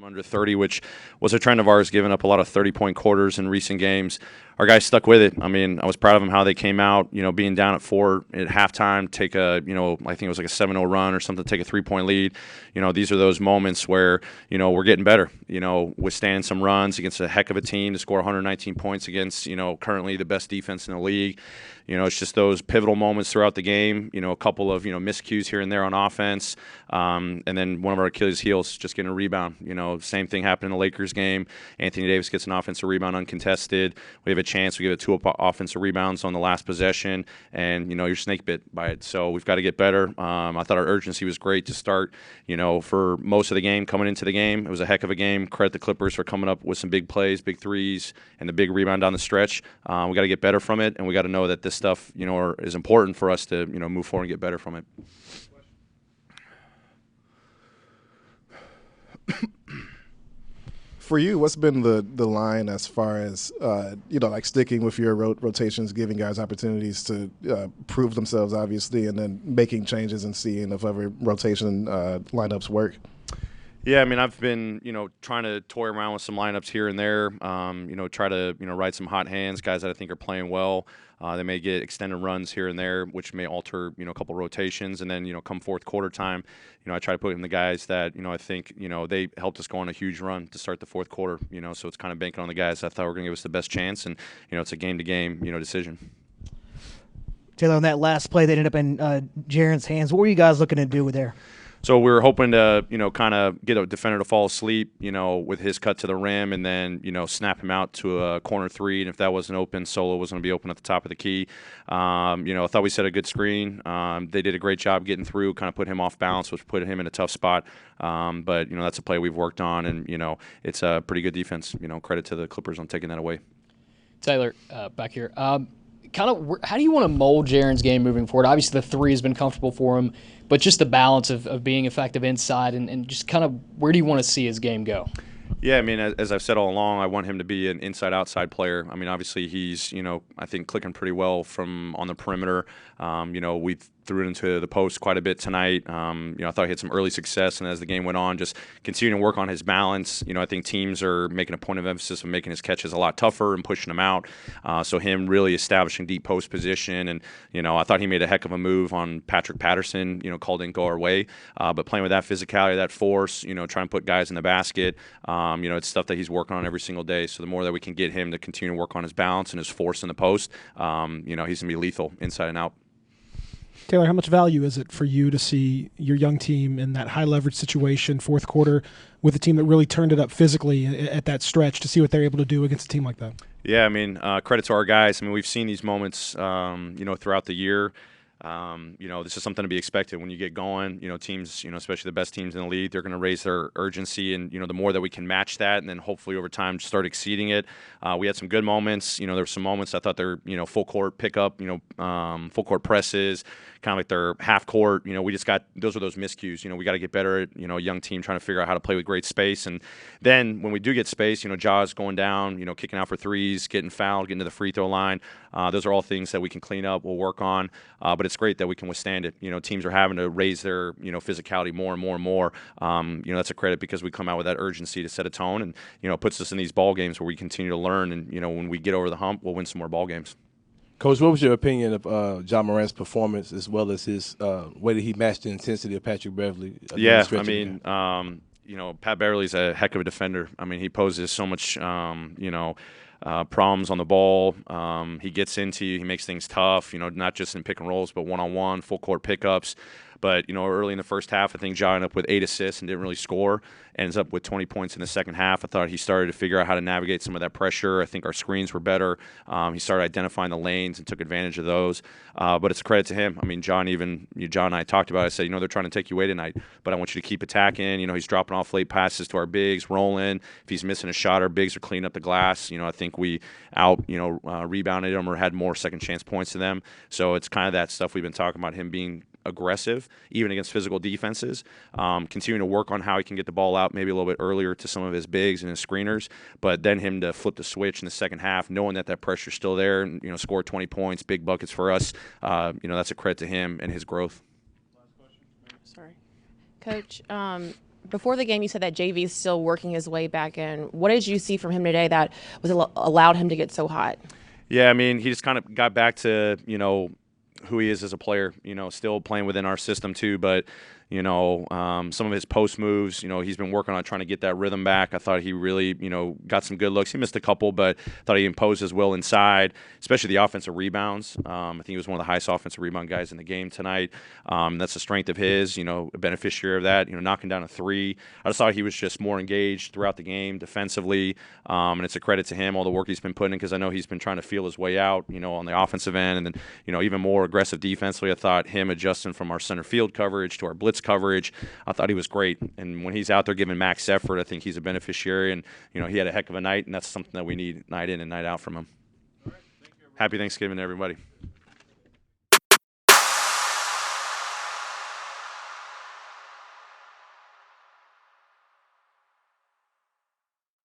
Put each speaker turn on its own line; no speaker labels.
under 30, which was a trend of ours, giving up a lot of 30-point quarters in recent games. Our guys stuck with it. I mean, I was proud of them how they came out, being down at 4 at halftime, take a, I think it was like a 7-0 run or something, take a 3-point lead. These are those moments where, we're getting better, withstanding some runs against a heck of a team to score 119 points against, currently the best defense in the league. It's just those pivotal moments throughout the game, a couple of, miscues here and there on offense. And then one of our Achilles heels just getting a rebound. Same thing happened in the Lakers game. Anthony Davis gets an offensive rebound uncontested. We have a chance. We give it 2 offensive rebounds on the last possession, and, you're snake bit by it. So we've got to get better. I thought our urgency was great to start, for most of the game, coming into the game. It was a heck of a game. Credit the Clippers for coming up with some big plays, big threes, and the big rebound down the stretch. We got to get better from it, and we got to know that this stuff, is important for us to, move forward and get better from it.
For you, what's been the line as far as, like sticking with your rotations, giving guys opportunities to prove themselves, obviously, and then making changes and seeing if other rotation lineups work?
Yeah, I mean, I've been, trying to toy around with some lineups here and there, try to, ride some hot hands, guys that I think are playing well. They may get extended runs here and there, which may alter, a couple rotations. And then, come fourth quarter time, I try to put in the guys that, I think, they helped us go on a huge run to start the fourth quarter, so it's kind of banking on the guys I thought were going to give us the best chance. And, it's a game-to-game, decision.
Taylor, on that last play that ended up in Jaren's hands, what were you guys looking to do with there?
So we were hoping to, kind of get a defender to fall asleep, with his cut to the rim and then, snap him out to a corner 3. And if that wasn't open, Solo was going to be open at the top of the key. I thought we set a good screen. They did a great job getting through, kind of put him off balance, which put him in a tough spot. But, that's a play we've worked on, and, it's a pretty good defense. Credit to the Clippers on taking that away.
Taylor, back here. How do you want to mold Jaren's game moving forward? Obviously, the 3 has been comfortable for him, but just the balance of being effective inside and just kind of where do you want to see his game go?
Yeah, I mean, as I've said all along, I want him to be an inside-outside player. I mean, obviously, he's, I think clicking pretty well from on the perimeter. We threw it into the post quite a bit tonight. I thought he had some early success, and as the game went on, just continuing to work on his balance. I think teams are making a point of emphasis of making his catches a lot tougher and pushing him out. So him really establishing deep post position, and I thought he made a heck of a move on Patrick Patterson. Called didn't go our way, but playing with that physicality, that force, trying to put guys in the basket. It's stuff that he's working on every single day. So the more that we can get him to continue to work on his balance and his force in the post, he's going to be lethal inside and out.
Taylor, how much value is it for you to see your young team in that high-leverage situation, fourth quarter, with a team that really turned it up physically at that stretch, to see what they're able to do against a team like that?
Yeah, I mean, credit to our guys. I mean, we've seen these moments, throughout the year. This is something to be expected when you get going. Teams, especially the best teams in the league, they're going to raise their urgency, and the more that we can match that, and then hopefully over time start exceeding it. We had some good moments. There were some moments I thought they're full court pickup, full court presses, kind of like their half court. We just got those are those miscues. We got to get better at a young team trying to figure out how to play with great space, and then when we do get space, Ja's going down, kicking out for threes, getting fouled, getting to the free throw line. Those are all things that we can clean up. We'll work on, but it's great that we can withstand it. Teams are having to raise their physicality more and more and more. That's a credit because we come out with that urgency to set a tone, and it puts us in these ball games where we continue to learn, and when we get over the hump, we'll win some more ball games.
Coach, what was your opinion of Ja Morant's performance as well as his way that he matched the intensity of Patrick Beverley?
Yeah, I mean, Pat Beverley's a heck of a defender. I mean, he poses so much, problems on the ball. He gets into you. He makes things tough, not just in pick and rolls, but one-on-one, full court pickups. But, early in the first half, I think Ja ended up with 8 assists and didn't really score. Ends up with 20 points in the second half. I thought he started to figure out how to navigate some of that pressure. I think our screens were better. He started identifying the lanes and took advantage of those. But it's a credit to him. I mean, Ja and I talked about it. I said, they're trying to take you away tonight, but I want you to keep attacking. He's dropping off late passes to our bigs, rolling. If he's missing a shot, our bigs are cleaning up the glass. I think we rebounded them or had more second chance points to them. So it's kind of that stuff we've been talking about, him being aggressive, even against physical defenses. Continuing to work on how he can get the ball out maybe a little bit earlier to some of his bigs and his screeners, but then him to flip the switch in the second half, knowing that pressure's still there, and score 20 points, big buckets for us. That's a credit to him and his growth.
Sorry, Coach. before the game, you said that JV is still working his way back in. What did you see from him today that was allowed him to get so hot?
Yeah, I mean, he just kind of got back to, who he is as a player, still playing within our system too, but some of his post moves, he's been working on trying to get that rhythm back. I thought he really, got some good looks. He missed a couple, but thought he imposed his will inside, especially the offensive rebounds. I think he was one of the highest offensive rebound guys in the game tonight. That's a strength of his, a beneficiary of that, knocking down a three. I just thought he was just more engaged throughout the game defensively, and it's a credit to him, all the work he's been putting in, because I know he's been trying to feel his way out, on the offensive end, and then, even more aggressive defensively. I thought him adjusting from our center field coverage to our blitz coverage, I thought he was great. And when he's out there giving max effort, I think he's a beneficiary. And, he had a heck of a night, and that's something that we need night in and night out from him. Happy Thanksgiving to everybody.